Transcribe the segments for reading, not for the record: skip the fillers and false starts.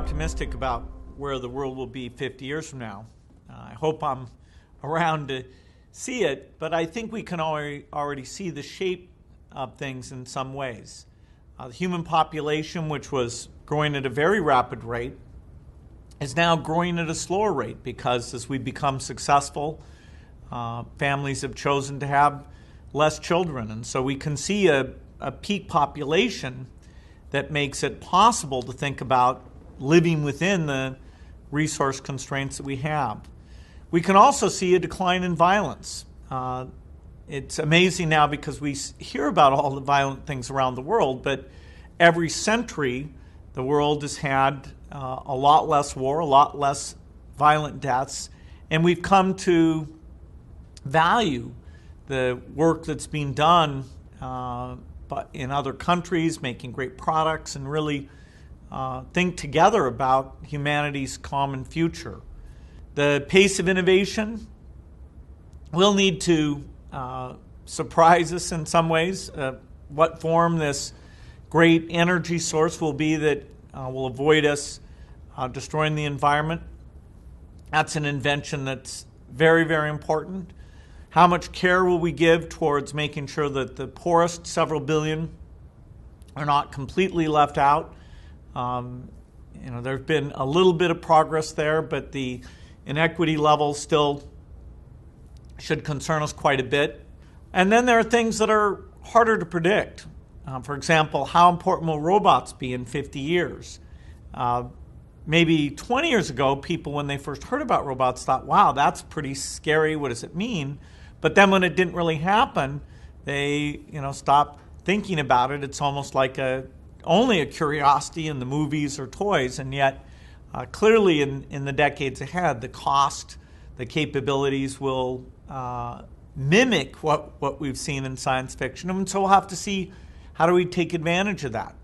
optimistic about where the world will be 50 years from now. I hope I'm around to see it, but I think we can already see the shape of things in some ways. The human population, which was growing at a very rapid rate, is now growing at a slower rate because as we become successful, families have chosen to have less children. And so we can see a peak population that makes it possible to think about living within the resource constraints that we have. We can also see a decline in violence. It's amazing now because we hear about all the violent things around the world, but every century the world has had a lot less war, a lot less violent deaths, and we've come to value the work that's being done but in other countries, making great products, and really think together about humanity's common future. The pace of innovation will need to surprise us in some ways. What form this great energy source will be that will avoid us destroying the environment. That's an invention that's very, very important. How much care will we give towards making sure that the poorest several billion are not completely left out? There's been a little bit of progress there, but the inequity level still should concern us quite a bit. And then there are things that are harder to predict. For example, how important will robots be in 50 years? Maybe 20 years ago, people, when they first heard about robots, thought, wow, that's pretty scary. What does it mean? But then when it didn't really happen, they stopped thinking about it. It's almost like only a curiosity in the movies or toys. And yet, clearly in the decades ahead, the cost, the capabilities will mimic what we've seen in science fiction. And so we'll have to see, how do we take advantage of that?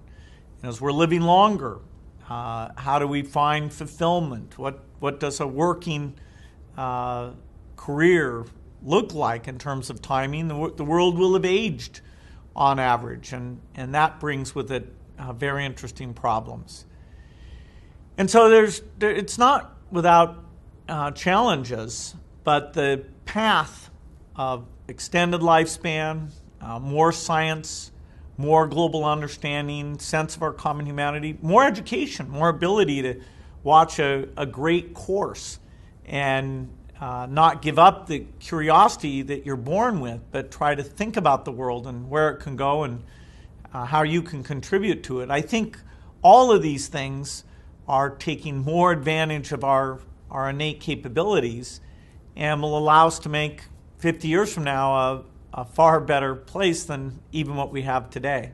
As we're living longer, how do we find fulfillment? What does a working career look like in terms of timing? The world will have aged on average, and that brings with it very interesting problems. And so it's not without challenges, but the path of extended lifespan, more science, more global understanding, sense of our common humanity, more education, more ability to watch a great course and not give up the curiosity that you're born with, but try to think about the world and where it can go and how you can contribute to it. I think all of these things are taking more advantage of our innate capabilities and will allow us to make 50 years from now a far better place than even what we have today.